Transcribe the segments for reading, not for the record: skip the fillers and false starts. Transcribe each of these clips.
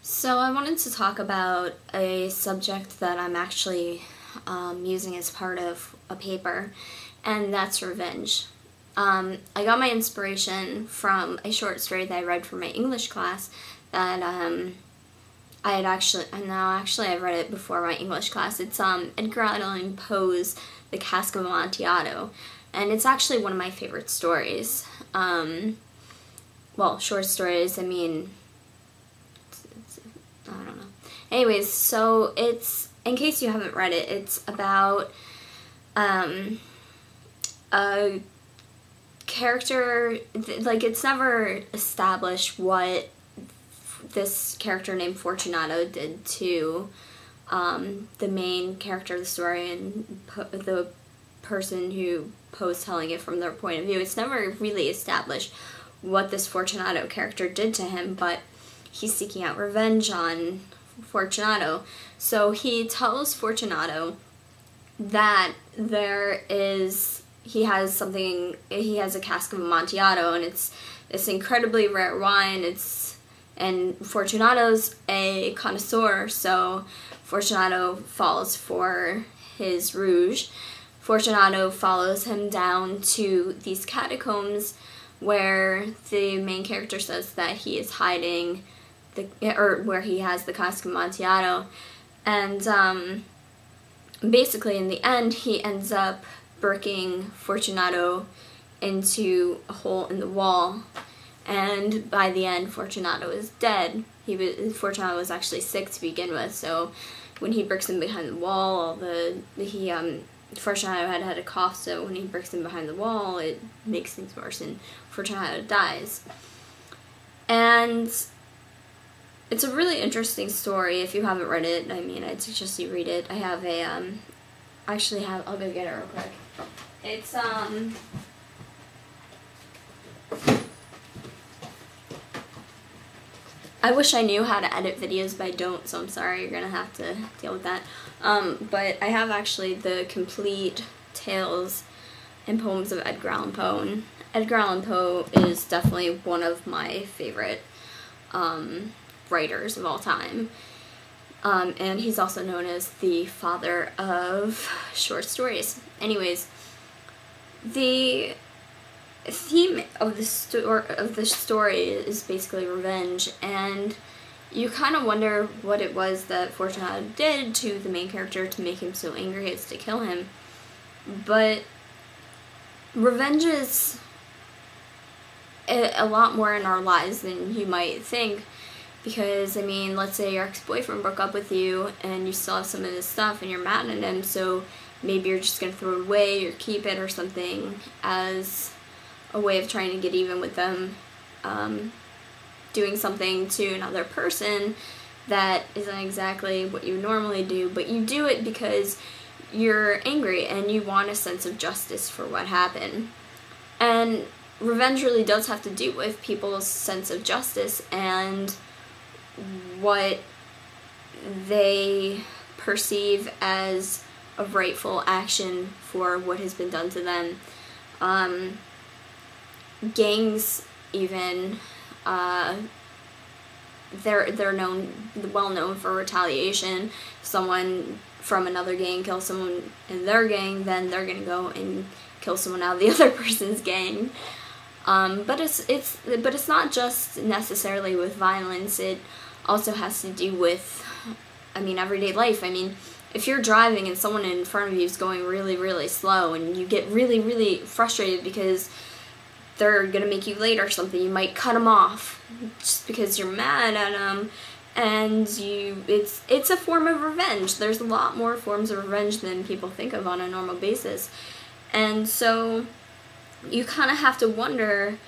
So I wanted to talk about a subject that I'm actually using as part of a paper, and that's revenge. I got my inspiration from a short story that I read for my English class that I've read it before my English class. It's Edgar Allen Poe's The Cask of Amontillado, and it's actually one of my favorite stories. Well, short stories, I mean, I don't know. Anyways, so it's, in case you haven't read it, it's about a character, like, it's never established what this character named Fortunato did to the main character of the story and the person who Poe's telling it from their point of view. It's never really established what this Fortunato character did to him, but he's seeking out revenge on Fortunato. So he tells Fortunato that he has a cask of Amontillado, and it's this incredibly rare wine. And Fortunato's a connoisseur, so Fortunato falls for his rouge. Fortunato follows him down to these catacombs where the main character says that he is hiding, where he has the Cask of Amontillado, and basically in the end he ends up bricking Fortunato into a hole in the wall, and by the end Fortunato is dead. Fortunato was actually sick to begin with, so when he bricks him behind the wall, Fortunato had a cough, so when he bricks him behind the wall, it makes things worse, and Fortunato dies. And it's a really interesting story. If you haven't read it, I mean, I'd suggest you read it. I have I'll go get it real quick. It's, I wish I knew how to edit videos, but I don't, so I'm sorry, you're gonna have to deal with that. But I have actually the complete tales and poems of Edgar Allan Poe, and Edgar Allan Poe is definitely one of my favorite writers of all time. And he's also known as the father of short stories. Anyways, the theme of the story is basically revenge, and you kind of wonder what it was that Fortunato did to the main character to make him so angry as to kill him. But revenge is a lot more in our lives than you might think, because, I mean, let's say your ex-boyfriend broke up with you and you still have some of his stuff and you're mad at him, so maybe you're just going to throw it away or keep it or something as a way of trying to get even with them, doing something to another person that isn't exactly what you normally do, but you do it because you're angry and you want a sense of justice for what happened. And revenge really does have to do with people's sense of justice and what they perceive as a rightful action for what has been done to them. Gangs, even, they're well known for retaliation. If someone from another gang kills someone in their gang, then they're gonna go and kill someone out of the other person's gang. But it's not just necessarily with violence. It also has to do with, I mean, everyday life. I mean, if you're driving and someone in front of you is going really, really slow and you get really, really frustrated because they're gonna make you late or something, you might cut them off just because you're mad at them, and it's a form of revenge. There's a lot more forms of revenge than people think of on a normal basis, and so you kind of have to wonder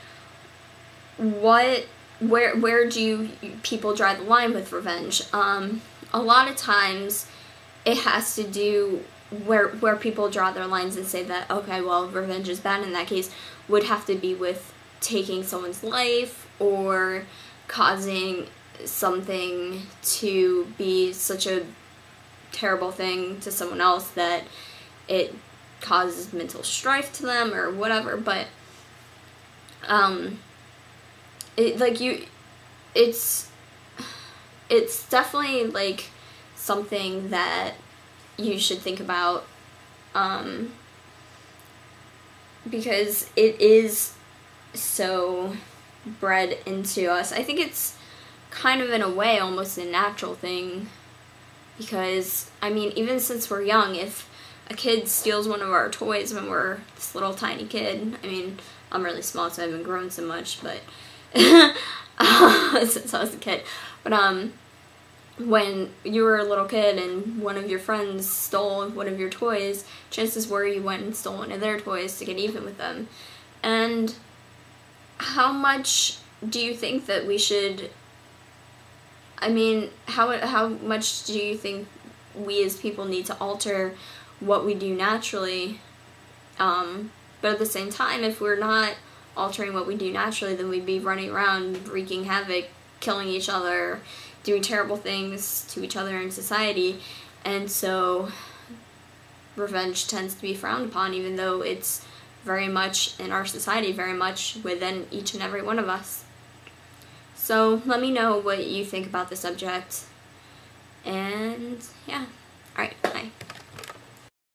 where do people draw the line with revenge. A lot of times it has to do where people draw their lines and say that, okay, well, revenge is bad in that case, would have to be with taking someone's life or causing something to be such a terrible thing to someone else that it causes mental strife to them or whatever. But it's definitely like something that you should think about, because it is so bred into us. I think it's kind of in a way almost a natural thing, because I mean, even since we're young, if a kid steals one of our toys when we're this little tiny kid, I mean, I'm really small so I haven't grown so much, but since I was a kid, but when you were a little kid and one of your friends stole one of your toys, chances were you went and stole one of their toys to get even with them. And how much do you think that we should, I mean, how much do you think we as people need to alter what we do naturally? But at the same time, if we're not altering what we do naturally, then we'd be running around wreaking havoc, killing each other, doing terrible things to each other in society. And so revenge tends to be frowned upon, even though it's very much in our society, very much within each and every one of us. So let me know what you think about the subject. And yeah, alright.